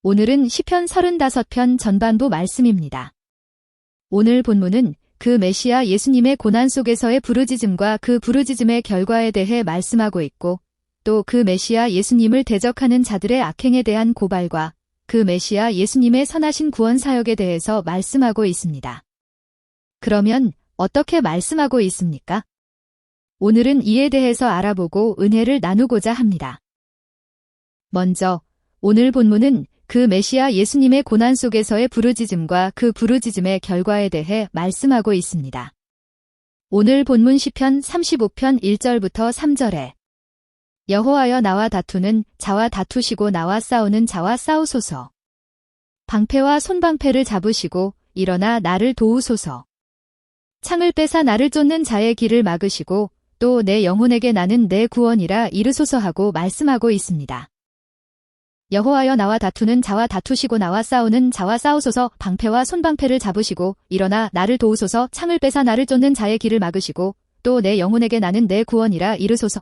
오늘은 시편 35편 전반부 말씀입니다. 오늘 본문은 그 메시아 예수님의 고난 속에서의 부르짖음과 그 부르짖음의 결과에 대해 말씀하고 있고, 또 그 메시아 예수님을 대적하는 자들의 악행에 대한 고발과 그 메시아 예수님의 선하신 구원 사역에 대해서 말씀하고 있습니다. 그러면 어떻게 말씀하고 있습니까? 오늘은 이에 대해서 알아보고 은혜를 나누고자 합니다. 먼저 오늘 본문은 그 메시아 예수님의 고난 속에서의 부르짖음과 그 부르짖음의 결과에 대해 말씀하고 있습니다. 오늘 본문 시편 35편 1절부터 3절에 여호와여 나와 다투는 자와 다투시고 나와 싸우는 자와 싸우소서. 방패와 손방패를 잡으시고 일어나 나를 도우소서. 창을 빼사 나를 쫓는 자의 길을 막으시고 또 내 영혼에게 나는 내 구원이라 이르소서 하고 말씀하고 있습니다. 여호와여 나와 다투는 자와 다투시고 나와 싸우는 자와 싸우소서. 방패와 손방패를 잡으시고 일어나 나를 도우소서. 창을 빼사 나를 쫓는 자의 길을 막으시고 또 내 영혼에게 나는 내 구원이라 이르소서.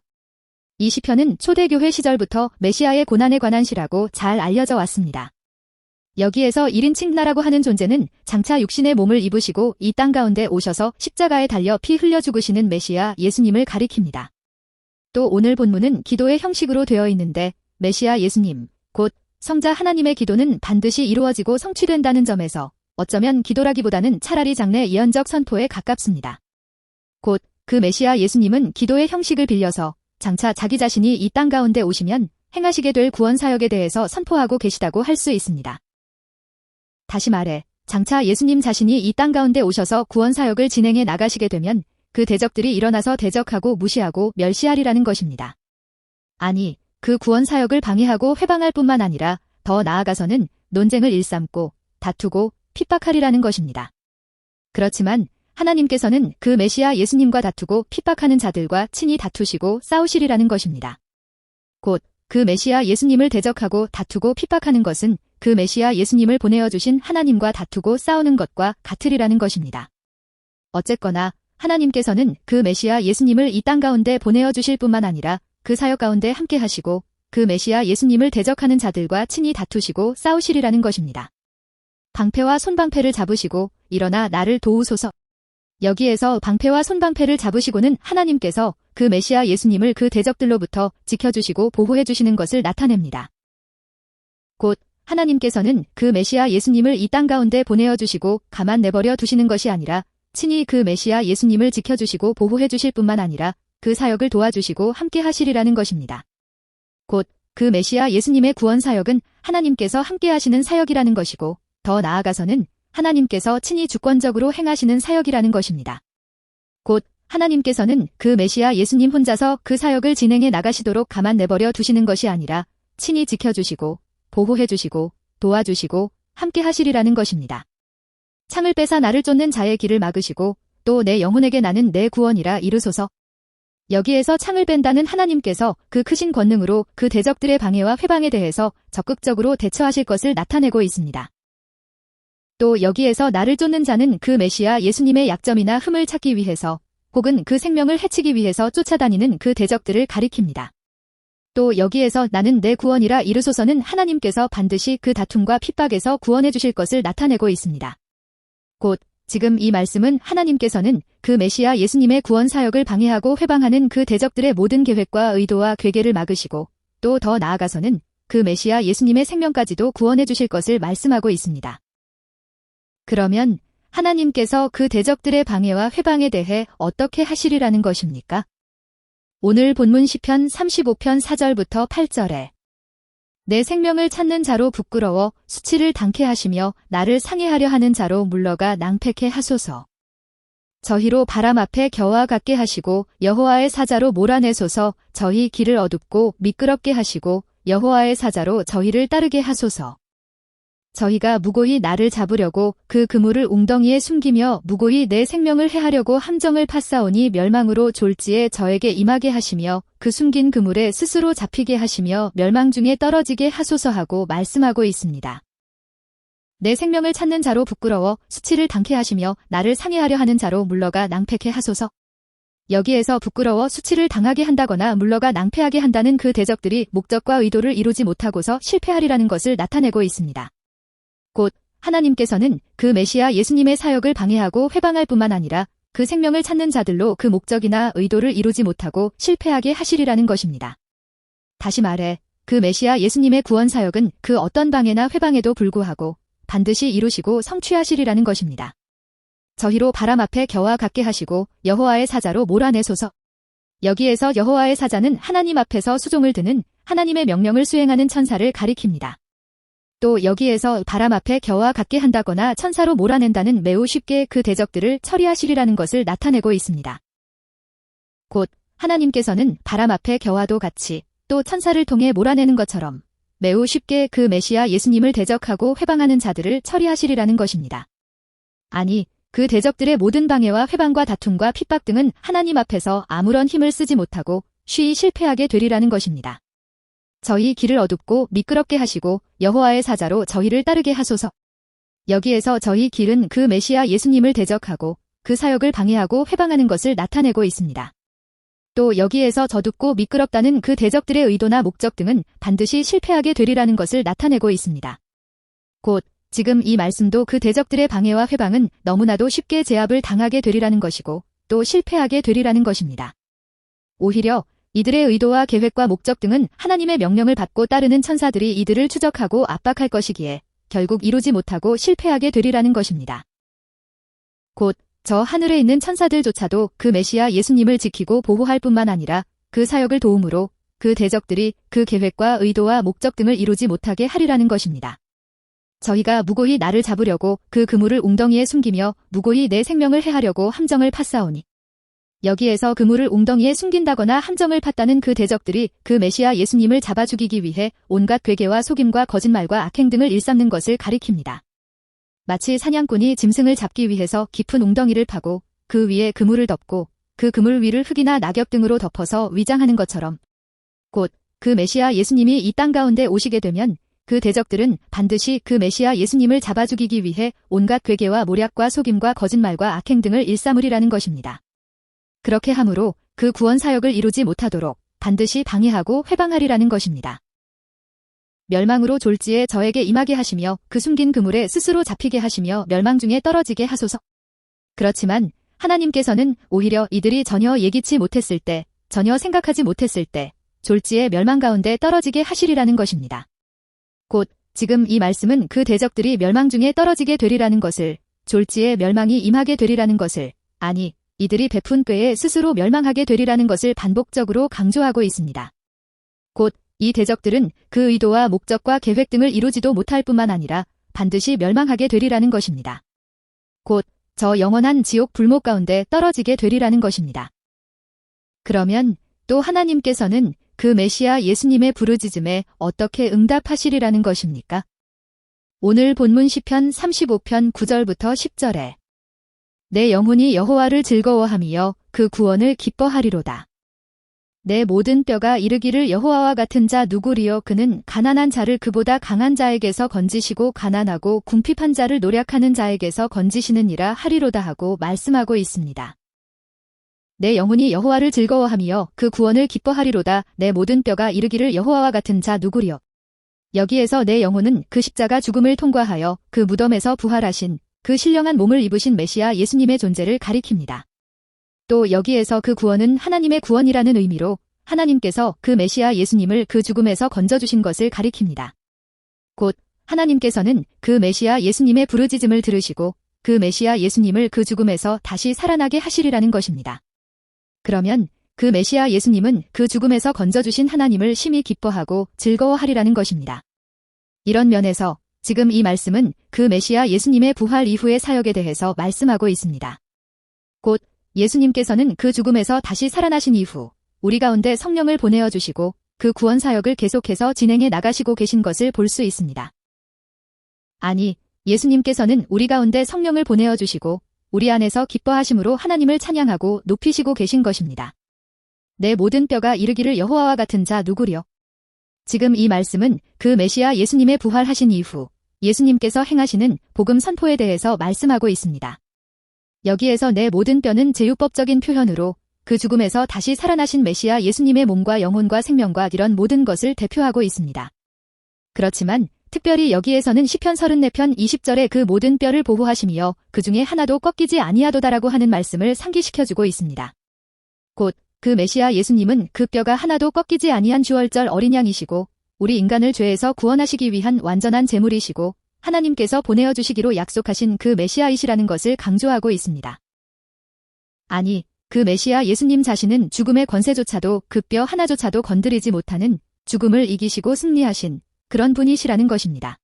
이 시편은 초대교회 시절부터 메시아의 고난에 관한 시라고 잘 알려져 왔습니다. 여기에서 1인칭 나라고 하는 존재는 장차 육신의 몸을 입으시고 이 땅 가운데 오셔서 십자가에 달려 피 흘려 죽으시는 메시아 예수님을 가리킵니다. 또 오늘 본문은 기도의 형식으로 되어 있는데 메시아 예수님, 곧 성자 하나님의 기도는 반드시 이루어지고 성취된다는 점에서 어쩌면 기도라기보다는 차라리 장래 예언적 선포에 가깝습니다. 곧 그 메시아 예수님은 기도의 형식을 빌려서 장차 자기 자신이 이 땅 가운데 오시면 행하시게 될 구원 사역에 대해서 선포하고 계시다고 할 수 있습니다. 다시 말해 장차 예수님 자신이 이 땅 가운데 오셔서 구원 사역을 진행해 나가시게 되면 그 대적들이 일어나서 대적하고 무시하고 멸시하리라는 것입니다. 아니, 그 구원 사역을 방해하고 회방할 뿐만 아니라 더 나아가서는 논쟁을 일삼고 다투고 핍박하리라는 것입니다. 그렇지만 하나님께서는 그 메시아 예수님과 다투고 핍박하는 자들과 친히 다투시고 싸우시리라는 것입니다. 곧 그 메시아 예수님을 대적하고 다투고 핍박하는 것은 그 메시아 예수님을 보내어 주신 하나님과 다투고 싸우는 것과 같으리라는 것입니다. 어쨌거나 하나님께서는 그 메시아 예수님을 이 땅 가운데 보내어 주실 뿐만 아니라 그 사역 가운데 함께 하시고 그 메시아 예수님을 대적하는 자들과 친히 다투시고 싸우시리라는 것입니다. 방패와 손방패를 잡으시고 일어나 나를 도우소서. 여기에서 방패와 손방패를 잡으시고는 하나님께서 그 메시아 예수님을 그 대적들로부터 지켜주시고 보호해주시는 것을 나타냅니다. 곧 하나님께서는 그 메시아 예수님을 이 땅 가운데 보내어 주시고 가만 내버려 두시는 것이 아니라 친히 그 메시아 예수님을 지켜주시고 보호해주실 뿐만 아니라 그 사역을 도와주시고 함께 하시리라는 것입니다. 곧 그 메시아 예수님의 구원 사역은 하나님께서 함께 하시는 사역이라는 것이고 더 나아가서는 하나님께서 친히 주권적으로 행하시는 사역이라는 것입니다. 곧 하나님께서는 그 메시아 예수님 혼자서 그 사역을 진행해 나가시도록 가만 내버려 두시는 것이 아니라 친히 지켜주시고 보호해주시고 도와주시고 함께 하시리라는 것입니다. 창을 빼사 나를 쫓는 자의 길을 막으시고 또 내 영혼에게 나는 내 구원이라 이르소서. 여기에서 창을 뺀다는 하나님께서 그 크신 권능으로 그 대적들의 방해와 회방에 대해서 적극적으로 대처하실 것을 나타내고 있습니다. 또 여기에서 나를 쫓는 자는 그 메시아 예수님의 약점이나 흠을 찾기 위해서 혹은 그 생명을 해치기 위해서 쫓아다니는 그 대적들을 가리킵니다. 또 여기에서 나는 내 구원이라 이르소서는 하나님께서 반드시 그 다툼과 핍박에서 구원해 주실 것을 나타내고 있습니다. 곧 지금 이 말씀은 하나님께서는 그 메시아 예수님의 구원 사역을 방해하고 회방하는 그 대적들의 모든 계획과 의도와 괴계를 막으시고 또 더 나아가서는 그 메시아 예수님의 생명까지도 구원해 주실 것을 말씀하고 있습니다. 그러면 하나님께서 그 대적들의 방해와 회방에 대해 어떻게 하시리라는 것입니까? 오늘 본문 시편 35편 4절부터 8절에 내 생명을 찾는 자로 부끄러워 수치를 당케 하시며 나를 상해하려 하는 자로 물러가 낭패케 하소서. 저희로 바람 앞에 겨와 같게 하시고 여호와의 사자로 몰아내소서. 저희 길을 어둡고 미끄럽게 하시고 여호와의 사자로 저희를 따르게 하소서. 저희가 무고히 나를 잡으려고 그 그물을 웅덩이에 숨기며 무고히 내 생명을 해하려고 함정을 팠사오니 멸망으로 졸지에 저에게 임하게 하시며 그 숨긴 그물에 스스로 잡히게 하시며 멸망 중에 떨어지게 하소서 하고 말씀하고 있습니다. 내 생명을 찾는 자로 부끄러워 수치를 당케 하시며 나를 상해하려 하는 자로 물러가 낭패케 하소서. 여기에서 부끄러워 수치를 당하게 한다거나 물러가 낭패하게 한다는 그 대적들이 목적과 의도를 이루지 못하고서 실패하리라는 것을 나타내고 있습니다. 곧 하나님께서는 그 메시아 예수님의 사역을 방해하고 회방할 뿐만 아니라 그 생명을 찾는 자들로 그 목적이나 의도를 이루지 못하고 실패하게 하시리라는 것입니다. 다시 말해 그 메시아 예수님의 구원 사역은 그 어떤 방해나 회방에도 불구하고 반드시 이루시고 성취하시리라는 것입니다. 저희로 바람 앞에 겨와 같게 하시고 여호와의 사자로 몰아내소서. 여기에서 여호와의 사자는 하나님 앞에서 수종을 드는 하나님의 명령을 수행하는 천사를 가리킵니다. 또 여기에서 바람 앞에 겨와 같게 한다거나 천사로 몰아낸다는 매우 쉽게 그 대적들을 처리하시리라는 것을 나타내고 있습니다. 곧 하나님께서는 바람 앞에 겨와도 같이 또 천사를 통해 몰아내는 것처럼 매우 쉽게 그 메시아 예수님을 대적하고 회방하는 자들을 처리하시리라는 것입니다. 아니, 그 대적들의 모든 방해와 회방과 다툼과 핍박 등은 하나님 앞에서 아무런 힘을 쓰지 못하고 쉬이 실패하게 되리라는 것입니다. 저희 길을 어둡고 미끄럽게 하시고 여호와의 사자로 저희를 따르게 하소서. 여기에서 저희 길은 그 메시아 예수님을 대적하고 그 사역을 방해하고 회방하는 것을 나타내고 있습니다. 또 여기에서 저둡고 미끄럽다는 그 대적들의 의도나 목적 등은 반드시 실패하게 되리라는 것을 나타내고 있습니다. 곧 지금 이 말씀도 그 대적들의 방해와 회방은 너무나도 쉽게 제압을 당하게 되리라는 것이고 또 실패하게 되리라는 것입니다. 오히려 이들의 의도와 계획과 목적 등은 하나님의 명령을 받고 따르는 천사들이 이들을 추적하고 압박할 것이기에 결국 이루지 못하고 실패하게 되리라는 것입니다. 곧 저 하늘에 있는 천사들조차도 그 메시아 예수님을 지키고 보호할 뿐만 아니라 그 사역을 도움으로 그 대적들이 그 계획과 의도와 목적 등을 이루지 못하게 하리라는 것입니다. 저희가 무고히 나를 잡으려고 그 그물을 웅덩이에 숨기며 무고히 내 생명을 해하려고 함정을 팠사오니. 여기에서 그물을 웅덩이에 숨긴다거나 함정을 팠다는 그 대적들이 그 메시아 예수님을 잡아 죽이기 위해 온갖 괴계와 속임과 거짓말과 악행 등을 일삼는 것을 가리킵니다. 마치 사냥꾼이 짐승을 잡기 위해서 깊은 웅덩이를 파고 그 위에 그물을 덮고 그 그물 위를 흙이나 낙엽 등으로 덮어서 위장하는 것처럼 곧 그 메시아 예수님이 이 땅 가운데 오시게 되면 그 대적들은 반드시 그 메시아 예수님을 잡아 죽이기 위해 온갖 괴계와 모략과 속임과 거짓말과 악행 등을 일삼으리라는 것입니다. 그렇게 함으로 그 구원 사역을 이루지 못하도록 반드시 방해하고 회방하리라는 것입니다. 멸망으로 졸지에 저에게 임하게 하시며 그 숨긴 그물에 스스로 잡히게 하시며 멸망 중에 떨어지게 하소서. 그렇지만 하나님께서는 오히려 이들이 전혀 예기치 못했을 때, 전혀 생각하지 못했을 때 졸지에 멸망 가운데 떨어지게 하시리라는 것입니다. 곧 지금 이 말씀은 그 대적들이 멸망 중에 떨어지게 되리라는 것을, 졸지에 멸망이 임하게 되리라는 것을, 아니 이들이 베푼 꾀에 스스로 멸망하게 되리라는 것을 반복적으로 강조하고 있습니다. 곧 이 대적들은 그 의도와 목적과 계획 등을 이루지도 못할 뿐만 아니라 반드시 멸망하게 되리라는 것입니다. 곧 저 영원한 지옥 불목 가운데 떨어지게 되리라는 것입니다. 그러면 또 하나님께서는 그 메시아 예수님의 부르짖음에 어떻게 응답하시리라는 것입니까? 오늘 본문 시편 35편 9절부터 10절에 내 영혼이 여호와를 즐거워하며 그 구원을 기뻐하리로다. 내 모든 뼈가 이르기를 여호와와 같은 자 누구리요. 그는 가난한 자를 그보다 강한 자에게서 건지시고 가난하고 궁핍한 자를 노략하는 자에게서 건지시느니라 하리로다 하고 말씀하고 있습니다. 내 영혼이 여호와를 즐거워하며 그 구원을 기뻐하리로다. 내 모든 뼈가 이르기를 여호와와 같은 자 누구리요. 여기에서 내 영혼은 그 십자가 죽음을 통과하여 그 무덤에서 부활하신 그 신령한 몸을 입으신 메시아 예수님의 존재를 가리킵니다. 또 여기에서 그 구원은 하나님의 구원이라는 의미로 하나님께서 그 메시아 예수님을 그 죽음에서 건져주신 것을 가리킵니다. 곧 하나님께서는 그 메시아 예수님의 부르짖음을 들으시고 그 메시아 예수님을 그 죽음에서 다시 살아나게 하시리라는 것입니다. 그러면 그 메시아 예수님은 그 죽음에서 건져주신 하나님을 심히 기뻐하고 즐거워하리라는 것입니다. 이런 면에서 지금 이 말씀은 그 메시아 예수님의 부활 이후의 사역에 대해서 말씀하고 있습니다. 곧 예수님께서는 그 죽음에서 다시 살아나신 이후 우리 가운데 성령을 보내어 주시고 그 구원 사역을 계속해서 진행해 나가시고 계신 것을 볼 수 있습니다. 아니, 예수님께서는 우리 가운데 성령을 보내어 주시고 우리 안에서 기뻐하심으로 하나님을 찬양하고 높이시고 계신 것입니다. 내 모든 뼈가 이르기를 여호와와 같은 자 누구려? 지금 이 말씀은 그 메시아 예수님의 부활하신 이후 예수님께서 행하시는 복음 선포에 대해서 말씀하고 있습니다. 여기에서 내 모든 뼈는 제유법적인 표현으로 그 죽음에서 다시 살아나신 메시아 예수님의 몸과 영혼과 생명과 이런 모든 것을 대표하고 있습니다. 그렇지만 특별히 여기에서는 시편 34편 20절에 그 모든 뼈를 보호하시며 그 중에 하나도 꺾이지 아니하도다라고 하는 말씀을 상기시켜주고 있습니다. 곧 그 메시아 예수님은 그 뼈가 하나도 꺾이지 아니한 주얼절 어린 양이시고 우리 인간을 죄에서 구원하시기 위한 완전한 제물이시고 하나님께서 보내어 주시기로 약속하신 그 메시아이시라는 것을 강조하고 있습니다. 아니, 그 메시아 예수님 자신은 죽음의 권세조차도 그 뼈 하나조차도 건드리지 못하는 죽음을 이기시고 승리하신 그런 분이시라는 것입니다.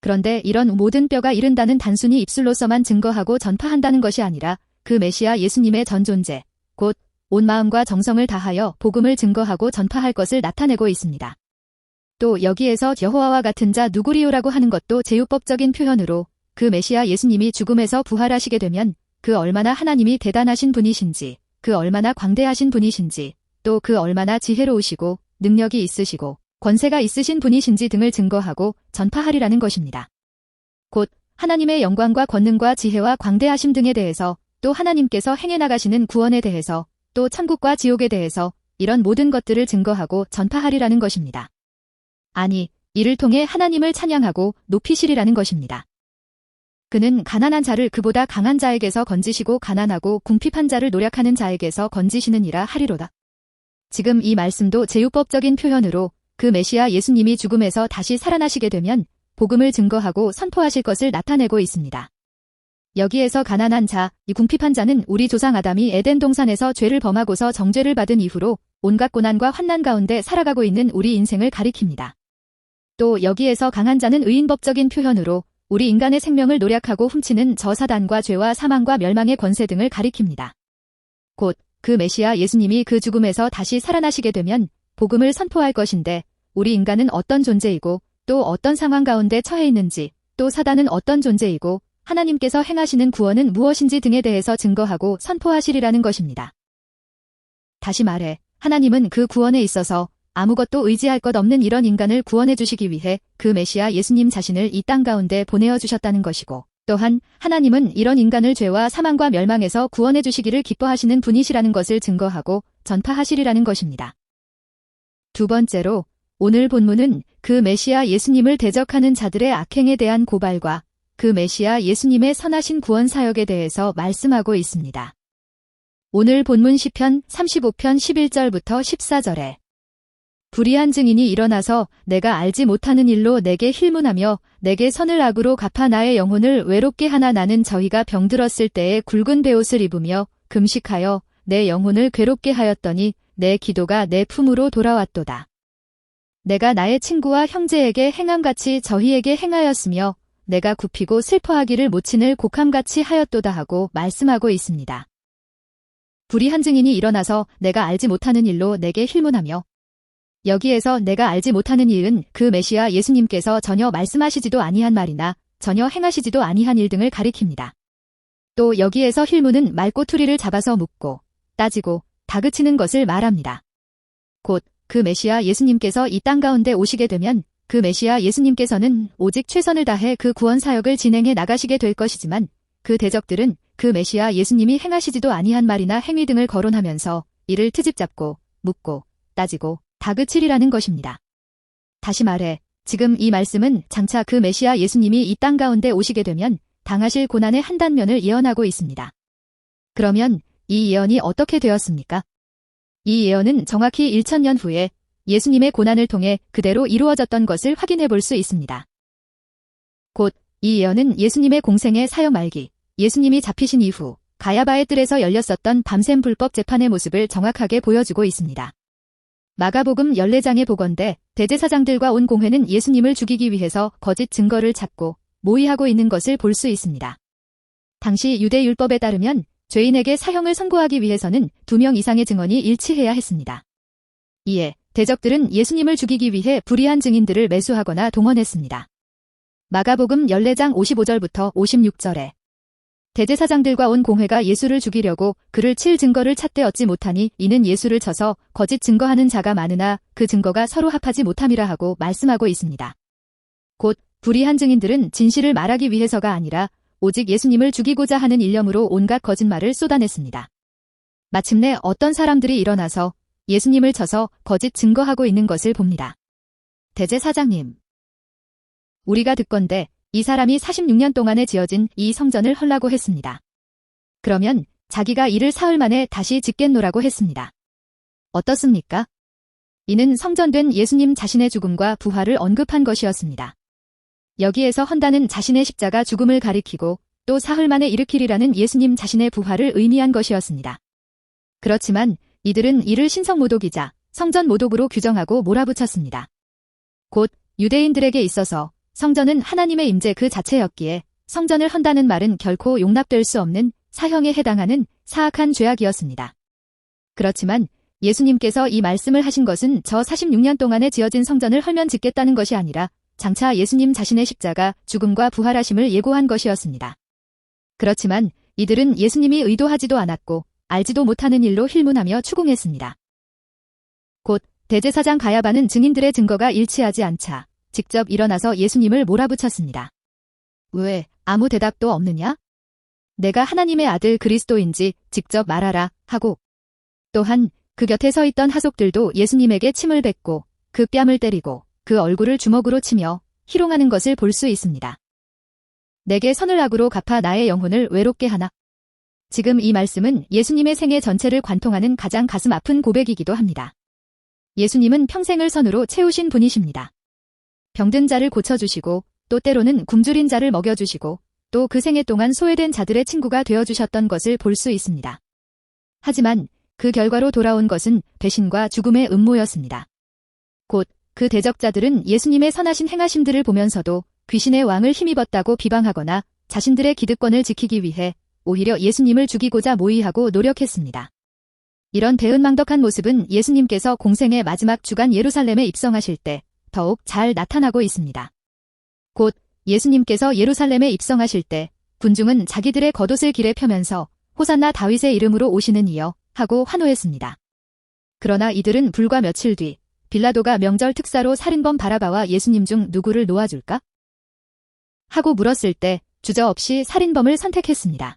그런데 이런 모든 뼈가 이른다는 단순히 입술로서만 증거하고 전파한다는 것이 아니라 그 메시아 예수님의 전 존재, 곧 온 마음과 정성을 다하여 복음을 증거하고 전파할 것을 나타내고 있습니다. 또 여기에서 여호와와 같은 자 누구리요라고 하는 것도 제유법적인 표현으로 그 메시아 예수님이 죽음에서 부활하시게 되면 그 얼마나 하나님이 대단하신 분이신지, 그 얼마나 광대하신 분이신지, 또 그 얼마나 지혜로우시고 능력이 있으시고 권세가 있으신 분이신지 등을 증거하고 전파하리라는 것입니다. 곧 하나님의 영광과 권능과 지혜와 광대하심 등에 대해서 또 하나님께서 행해 나가시는 구원에 대해서 또 천국과 지옥에 대해서 이런 모든 것들을 증거하고 전파하리라는 것입니다. 아니, 이를 통해 하나님을 찬양하고 높이시리라는 것입니다. 그는 가난한 자를 그보다 강한 자에게서 건지시고 가난하고 궁핍한 자를 노력하는 자에게서 건지시느니라 하리로다. 지금 이 말씀도 제유법적인 표현으로 그 메시아 예수님이 죽음에서 다시 살아나시게 되면 복음을 증거하고 선포하실 것을 나타내고 있습니다. 여기에서 가난한 자, 이 궁핍한 자는 우리 조상 아담이 에덴 동산에서 죄를 범하고서 정죄를 받은 이후로 온갖 고난과 환난 가운데 살아가고 있는 우리 인생을 가리킵니다. 또 여기에서 강한 자는 의인법적인 표현으로 우리 인간의 생명을 노력하고 훔치는 저 사단과 죄와 사망과 멸망의 권세 등을 가리킵니다. 곧 그 메시아 예수님이 그 죽음에서 다시 살아나시게 되면 복음을 선포할 것인데 우리 인간은 어떤 존재이고 또 어떤 상황 가운데 처해 있는지 또 사단은 어떤 존재이고 하나님께서 행하시는 구원은 무엇인지 등에 대해서 증거하고 선포하시리라는 것입니다. 다시 말해 하나님은 그 구원에 있어서 아무것도 의지할 것 없는 이런 인간을 구원해 주시기 위해 그 메시아 예수님 자신을 이 땅 가운데 보내어 주셨다는 것이고 또한 하나님은 이런 인간을 죄와 사망과 멸망에서 구원해 주시기를 기뻐하시는 분이시라는 것을 증거하고 전파하시리라는 것입니다. 두 번째로 오늘 본문은 그 메시아 예수님을 대적하는 자들의 악행에 대한 고발과 그 메시아 예수님의 선하신 구원 사역에 대해서 말씀하고 있습니다. 오늘 본문 시편 35편 11절부터 14절에 불의한 증인이 일어나서 내가 알지 못하는 일로 내게 힐문하며 내게 선을 악으로 갚아 나의 영혼을 외롭게 하나 나는 저희가 병들었을 때에 굵은 베옷을 입으며 금식하여 내 영혼을 괴롭게 하였더니 내 기도가 내 품으로 돌아왔도다. 내가 나의 친구와 형제에게 행함같이 저희에게 행하였으며 내가 굽히고 슬퍼하기를 모친을 곡함같이 하였도다 하고 말씀하고 있습니다. 불의한 증인이 일어나서 내가 알지 못하는 일로 내게 힐문하며 여기에서 내가 알지 못하는 일은 그 메시아 예수님께서 전혀 말씀하시지도 아니한 말이나 전혀 행하시지도 아니한 일 등을 가리킵니다. 또 여기에서 힐문은 말꼬투리를 잡아서 묻고 따지고 다그치는 것을 말합니다. 곧 그 메시아 예수님께서 이 땅 가운데 오시게 되면 그 메시아 예수님께서는 오직 최선을 다해 그 구원 사역을 진행해 나가시게 될 것이지만 그 대적들은 그 메시아 예수님이 행하시지도 아니한 말이나 행위 등을 거론하면서 이를 트집잡고 묻고 따지고 다그치리라는 것입니다. 다시 말해 지금 이 말씀은 장차 그 메시아 예수님이 이 땅 가운데 오시게 되면 당하실 고난의 한 단면을 예언하고 있습니다. 그러면 이 예언이 어떻게 되었습니까? 이 예언은 정확히 1000년 후에 예수님의 고난을 통해 그대로 이루어졌던 것을 확인해 볼 수 있습니다. 곧 이 예언은 예수님의 공생의 사역 말기, 예수님이 잡히신 이후 가야바의 뜰에서 열렸었던 밤샘 불법 재판의 모습을 정확하게 보여주고 있습니다. 마가복음 14장에 보건대 대제사장들과 온 공회는 예수님을 죽이기 위해서 거짓 증거를 찾고 모의하고 있는 것을 볼 수 있습니다. 당시 유대 율법에 따르면 죄인에게 사형을 선고하기 위해서는 2명 이상의 증언이 일치해야 했습니다. 이에 대적들은 예수님을 죽이기 위해 불의한 증인들을 매수하거나 동원했습니다. 마가복음 14장 55절부터 56절에 대제사장들과 온 공회가 예수를 죽이려고 그를 칠 증거를 찾되 얻지 못하니 이는 예수를 쳐서 거짓 증거하는 자가 많으나 그 증거가 서로 합하지 못함이라 하고 말씀하고 있습니다. 곧 불의한 증인들은 진실을 말하기 위해서가 아니라 오직 예수님을 죽이고자 하는 일념으로 온갖 거짓말을 쏟아냈습니다. 마침내 어떤 사람들이 일어나서 예수님을 쳐서 거짓 증거하고 있는 것을 봅니다. 대제사장님, 우리가 듣건대 이 사람이 46년 동안에 지어진 이 성전을 헐라고 했습니다. 그러면 자기가 이를 사흘 만에 다시 짓겠노라고 했습니다. 어떻습니까? 이는 성전된 예수님 자신의 죽음과 부활을 언급한 것이었습니다. 여기에서 헌다는 자신의 십자가 죽음을 가리키고 또 사흘 만에 일으키리라는 예수님 자신의 부활을 의미한 것이었습니다. 그렇지만 이들은 이를 신성모독이자 성전모독으로 규정하고 몰아붙였습니다. 곧 유대인들에게 있어서 성전은 하나님의 임재 그 자체였기에 성전을 헌다는 말은 결코 용납될 수 없는 사형에 해당하는 사악한 죄악이었습니다. 그렇지만 예수님께서 이 말씀을 하신 것은 저 46년 동안에 지어진 성전을 헐면 짓겠다는 것이 아니라 장차 예수님 자신의 십자가, 죽음과 부활하심을 예고한 것이었습니다. 그렇지만 이들은 예수님이 의도하지도 않았고 알지도 못하는 일로 힐문하며 추궁했습니다. 곧 대제사장 가야바는 증인들의 증거가 일치하지 않자 직접 일어나서 예수님을 몰아붙였습니다. 왜 아무 대답도 없느냐? 내가 하나님의 아들 그리스도인지 직접 말하라 하고 또한 그 곁에 서 있던 하속들도 예수님에게 침을 뱉고 그 뺨을 때리고 그 얼굴을 주먹으로 치며 희롱하는 것을 볼 수 있습니다. 내게 선을 악으로 갚아 나의 영혼을 외롭게 하나. 지금 이 말씀은 예수님의 생애 전체를 관통하는 가장 가슴 아픈 고백이기도 합니다. 예수님은 평생을 선으로 채우신 분이십니다. 병든 자를 고쳐주시고 또 때로는 굶주린 자를 먹여주시고 또 그 생애 동안 소외된 자들의 친구가 되어주셨던 것을 볼 수 있습니다. 하지만 그 결과로 돌아온 것은 배신과 죽음의 음모였습니다. 곧 그 대적자들은 예수님의 선하신 행하심들을 보면서도 귀신의 왕을 힘입었다고 비방하거나 자신들의 기득권을 지키기 위해 오히려 예수님을 죽이고자 모의하고 노력했습니다. 이런 배은망덕한 모습은 예수님께서 공생의 마지막 주간 예루살렘에 입성하실 때 더욱 잘 나타나고 있습니다. 곧 예수님께서 예루살렘에 입성하실 때 군중은 자기들의 겉옷을 길에 펴면서 호산나 다윗의 이름으로 오시는 이여 하고 환호했습니다. 그러나 이들은 불과 며칠 뒤 빌라도가 명절 특사로 살인범 바라바와 예수님 중 누구를 놓아줄까? 하고 물었을 때 주저없이 살인범을 선택했습니다.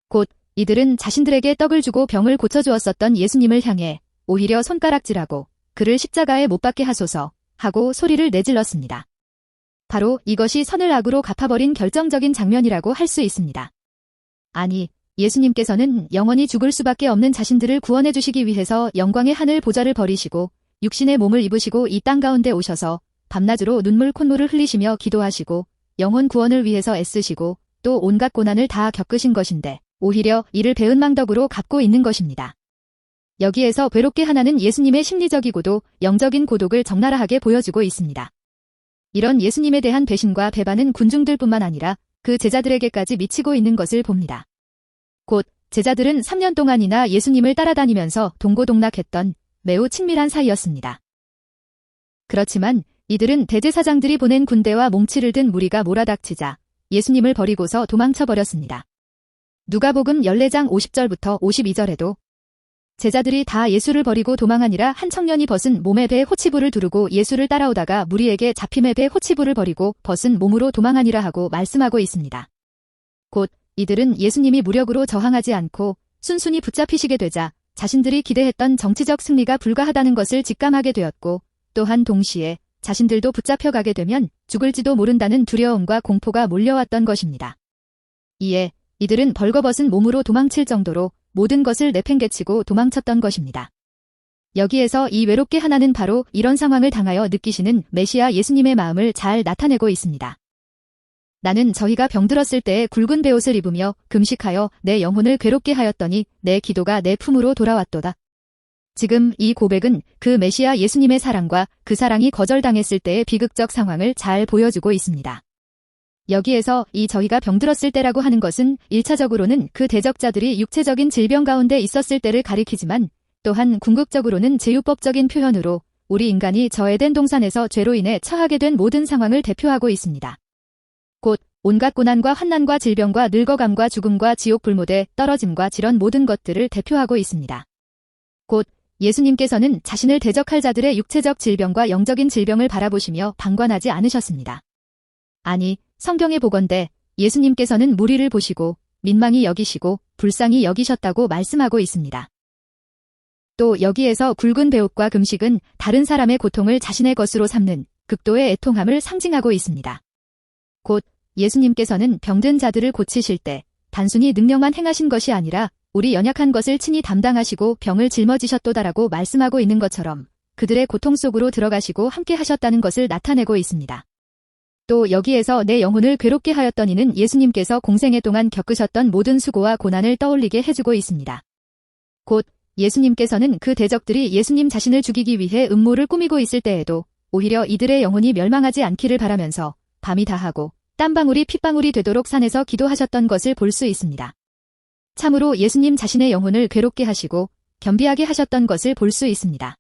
곧 이들은 자신들에게 떡을 주고 병을 고쳐주었었던 예수님을 향해 오히려 손가락질하고 그를 십자가에 못 박게 하소서 하고 소리를 내질렀습니다. 바로 이것이 선을 악으로 갚아버린 결정적인 장면이라고 할 수 있습니다. 아니, 예수님께서는 영원히 죽을 수밖에 없는 자신들을 구원해 주시기 위해서 영광의 하늘 보좌를 버리시고 육신의 몸을 입으시고 이 땅 가운데 오셔서 밤낮으로 눈물 콧물을 흘리시며 기도하시고 영혼 구원을 위해서 애쓰시고 또 온갖 고난을 다 겪으신 것인데 오히려 이를 배은망덕으로 갚고 있는 것입니다. 여기에서 괴롭게 하나는 예수님의 심리적이고도 영적인 고독을 적나라하게 보여주고 있습니다. 이런 예수님에 대한 배신과 배반은 군중들뿐만 아니라 그 제자들에게까지 미치고 있는 것을 봅니다. 곧 제자들은 3년 동안이나 예수님을 따라다니면서 동고동락했던 매우 친밀한 사이였습니다. 그렇지만 이들은 대제사장들이 보낸 군대와 몽치를 든 무리가 몰아닥치자 예수님을 버리고서 도망쳐버렸습니다. 누가복음 14장 50절부터 52절에도 제자들이 다 예수를 버리고 도망하니라 한 청년이 벗은 몸에 배 호치부를 두르고 예수를 따라오다가 무리에게 잡힘에 배 호치부를 버리고 벗은 몸으로 도망하니라 하고 말씀하고 있습니다. 곧 이들은 예수님이 무력으로 저항하지 않고 순순히 붙잡히시게 되자 자신들이 기대했던 정치적 승리가 불가하다는 것을 직감하게 되었고 또한 동시에 자신들도 붙잡혀가게 되면 죽을지도 모른다는 두려움과 공포가 몰려왔던 것입니다. 이에 이들은 벌거벗은 몸으로 도망칠 정도로 모든 것을 내팽개치고 도망쳤던 것입니다. 여기에서 이 외롭게 하나는 바로 이런 상황을 당하여 느끼시는 메시아 예수님의 마음을 잘 나타내고 있습니다. 나는 저희가 병들었을 때에 굵은 베옷을 입으며 금식하여 내 영혼을 괴롭게 하였더니 내 기도가 내 품으로 돌아왔도다. 지금 이 고백은 그 메시아 예수님의 사랑과 그 사랑이 거절당했을 때의 비극적 상황을 잘 보여주고 있습니다. 여기에서 이 저희가 병들었을 때라고 하는 것은 1차적으로는 그 대적자들이 육체적인 질병 가운데 있었을 때를 가리키지만 또한 궁극적으로는 제유법적인 표현으로 우리 인간이 저 에덴 동산에서 죄로 인해 처하게 된 모든 상황을 대표하고 있습니다. 곧 온갖 고난과 환난과 질병과 늙어감과 죽음과 지옥 불못에 떨어짐과 이런 모든 것들을 대표하고 있습니다. 곧 예수님께서는 자신을 대적할 자들의 육체적 질병과 영적인 질병을 바라보시며 방관하지 않으셨습니다. 아니, 성경에 보건대 예수님께서는 무리를 보시고 민망히 여기시고 불쌍히 여기셨다고 말씀하고 있습니다. 또 여기에서 굵은 배옷과 금식은 다른 사람의 고통을 자신의 것으로 삼는 극도의 애통함을 상징하고 있습니다. 곧 예수님께서는 병든 자들을 고치실 때 단순히 능력만 행하신 것이 아니라 우리 연약한 것을 친히 담당하시고 병을 짊어지셨도다라고 말씀하고 있는 것처럼 그들의 고통 속으로 들어가시고 함께 하셨다는 것을 나타내고 있습니다. 또 여기에서 내 영혼을 괴롭게 하였던 이는 예수님께서 공생애 동안 겪으셨던 모든 수고와 고난을 떠올리게 해주고 있습니다. 곧 예수님께서는 그 대적들이 예수님 자신을 죽이기 위해 음모를 꾸미고 있을 때에도 오히려 이들의 영혼이 멸망하지 않기를 바라면서 밤이 다하고 땀방울이 핏방울이 되도록 산에서 기도하셨던 것을 볼 수 있습니다. 참으로 예수님 자신의 영혼을 괴롭게 하시고 겸비하게 하셨던 것을 볼 수 있습니다.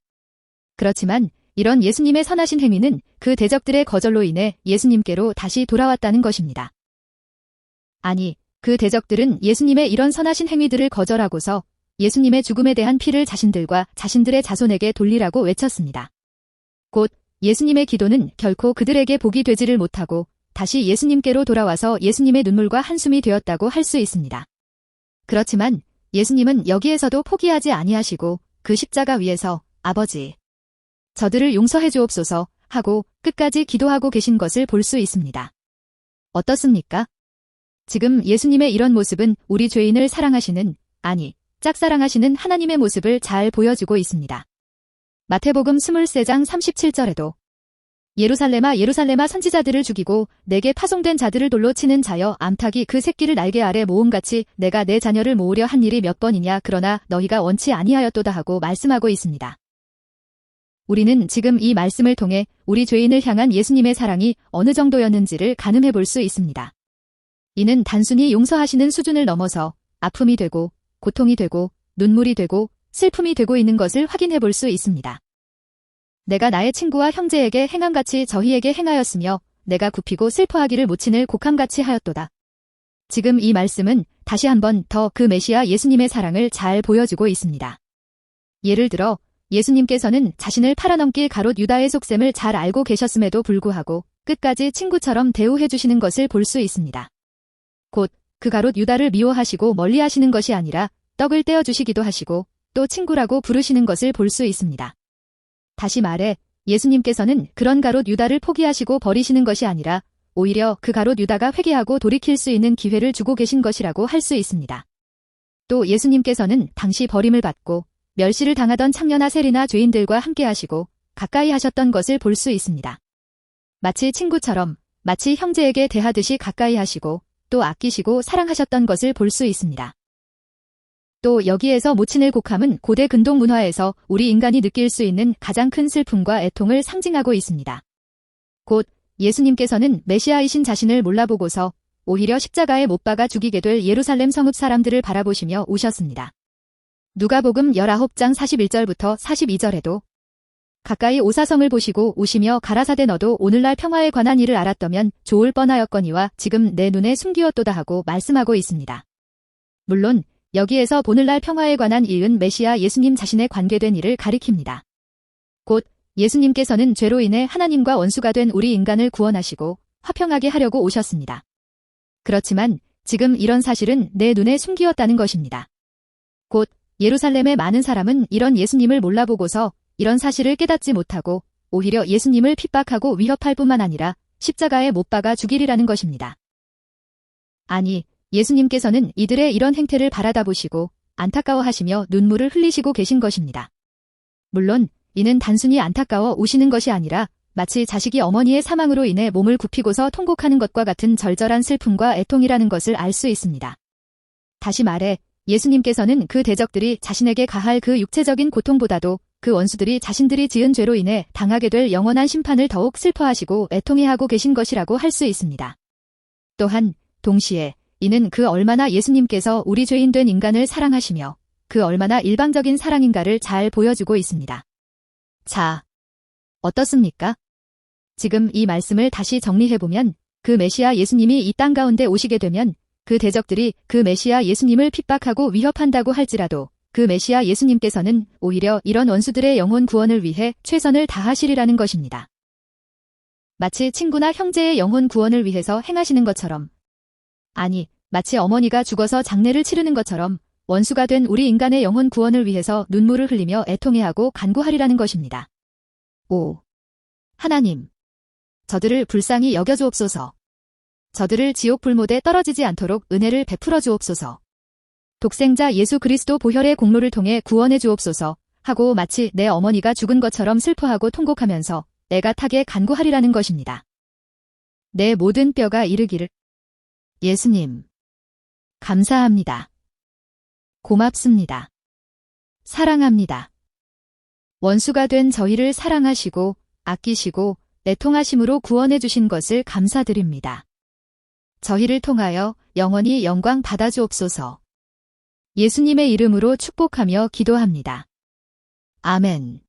그렇지만 이런 예수님의 선하신 행위는 그 대적들의 거절로 인해 예수님께로 다시 돌아왔다는 것입니다. 아니, 그 대적들은 예수님의 이런 선하신 행위들을 거절하고서 예수님의 죽음에 대한 피를 자신들과 자신들의 자손에게 돌리라고 외쳤습니다. 곧 예수님의 기도는 결코 그들에게 복이 되지를 못하고 다시 예수님께로 돌아와서 예수님의 눈물과 한숨이 되었다고 할 수 있습니다. 그렇지만 예수님은 여기에서도 포기하지 아니하시고 그 십자가 위에서 아버지, 저들을 용서해 주옵소서 하고 끝까지 기도하고 계신 것을 볼 수 있습니다. 어떻습니까? 지금 예수님의 이런 모습은 우리 죄인을 사랑하시는, 아니, 짝사랑하시는 하나님의 모습을 잘 보여주고 있습니다. 마태복음 23장 37절에도 예루살렘아 예루살렘아 선지자들을 죽이고 내게 파송된 자들을 돌로 치는 자여 암탉이 그 새끼를 날개 아래 모음같이 내가 내 자녀를 모으려 한 일이 몇 번이냐 그러나 너희가 원치 아니하였도다 하고 말씀하고 있습니다. 우리는 지금 이 말씀을 통해 우리 죄인을 향한 예수님의 사랑이 어느 정도였는지를 가늠해 볼 수 있습니다. 이는 단순히 용서하시는 수준을 넘어서 아픔이 되고 고통이 되고 눈물이 되고 슬픔이 되고 있는 것을 확인해 볼 수 있습니다. 내가 나의 친구와 형제에게 행함같이 저희에게 행하였으며 내가 굽히고 슬퍼하기를 모친을 곡함같이 하였도다. 지금 이 말씀은 다시 한번 더 그 메시아 예수님의 사랑을 잘 보여주고 있습니다. 예를 들어 예수님께서는 자신을 팔아넘길 가롯 유다의 속셈을 잘 알고 계셨음에도 불구하고 끝까지 친구처럼 대우해 주시는 것을 볼 수 있습니다. 곧 그 가롯 유다를 미워하시고 멀리하시는 것이 아니라 떡을 떼어주시기도 하시고 또 친구라고 부르시는 것을 볼 수 있습니다. 다시 말해 예수님께서는 그런 가롯 유다를 포기하시고 버리시는 것이 아니라 오히려 그 가롯 유다가 회개하고 돌이킬 수 있는 기회를 주고 계신 것이라고 할 수 있습니다. 또 예수님께서는 당시 버림을 받고 멸시를 당하던 창녀나 세리나 죄인들과 함께 하시고 가까이 하셨던 것을 볼 수 있습니다. 마치 친구처럼 마치 형제에게 대하듯이 가까이 하시고 또 아끼시고 사랑하셨던 것을 볼 수 있습니다. 또 여기에서 모친을 곡함은 고대 근동 문화에서 우리 인간이 느낄 수 있는 가장 큰 슬픔과 애통을 상징하고 있습니다. 곧 예수님께서는 메시아이신 자신을 몰라보고서 오히려 십자가에 못 박아 죽이게 될 예루살렘 성읍 사람들을 바라보시며 우셨습니다. 누가복음 19장 41절부터 42절에도 가까이 오사성을 보시고 우시며 가라사대 너도 오늘날 평화에 관한 일을 알았더면 좋을 뻔하였거니와 지금 내 눈에 숨기었도다 하고 말씀하고 있습니다. 물론 여기에서 오늘날 평화에 관한 일은 메시아 예수님 자신에 관계된 일을 가리킵니다. 곧 예수님께서는 죄로 인해 하나님과 원수가 된 우리 인간을 구원하시고 화평하게 하려고 오셨습니다. 그렇지만 지금 이런 사실은 내 눈에 숨기었다는 것입니다. 곧 예루살렘의 많은 사람은 이런 예수님을 몰라보고서 이런 사실을 깨닫지 못하고 오히려 예수님을 핍박하고 위협할 뿐만 아니라 십자가에 못 박아 죽이리라는 것입니다. 아니, 예수님께서는 이들의 이런 행태를 바라다 보시고 안타까워하시며 눈물을 흘리시고 계신 것입니다. 물론 이는 단순히 안타까워 우시는 것이 아니라 마치 자식이 어머니의 사망으로 인해 몸을 굽히고서 통곡하는 것과 같은 절절한 슬픔과 애통이라는 것을 알 수 있습니다. 다시 말해 예수님께서는 그 대적들이 자신에게 가할 그 육체적인 고통보다도 그 원수들이 자신들이 지은 죄로 인해 당하게 될 영원한 심판을 더욱 슬퍼하시고 애통해하고 계신 것이라고 할 수 있습니다. 또한 동시에 이는 그 얼마나 예수님께서 우리 죄인 된 인간을 사랑하시며 그 얼마나 일방적인 사랑인가를 잘 보여주고 있습니다. 자, 어떻습니까? 지금 이 말씀을 다시 정리해보면 그 메시아 예수님이 이 땅 가운데 오시게 되면 그 대적들이 그 메시아 예수님을 핍박하고 위협한다고 할지라도 그 메시아 예수님께서는 오히려 이런 원수들의 영혼 구원을 위해 최선을 다하시리라는 것입니다. 마치 친구나 형제의 영혼 구원을 위해서 행하시는 것처럼, 아니, 마치 어머니가 죽어서 장례를 치르는 것처럼 원수가 된 우리 인간의 영혼 구원을 위해서 눈물을 흘리며 애통해하고 간구하리라는 것입니다. 5. 하나님, 저들을 불쌍히 여겨주옵소서. 저들을 지옥 불못에 떨어지지 않도록 은혜를 베풀어 주옵소서. 독생자 예수 그리스도 보혈의 공로를 통해 구원해 주옵소서 하고 마치 내 어머니가 죽은 것처럼 슬퍼하고 통곡하면서 내가 타게 간구하리라는 것입니다. 내 모든 뼈가 이르기를 예수님, 감사합니다. 고맙습니다. 사랑합니다. 원수가 된 저희를 사랑하시고 아끼시고 내통하심으로 구원해 주신 것을 감사드립니다. 저희를 통하여 영원히 영광 받아 주옵소서. 예수님의 이름으로 축복하며 기도합니다. 아멘.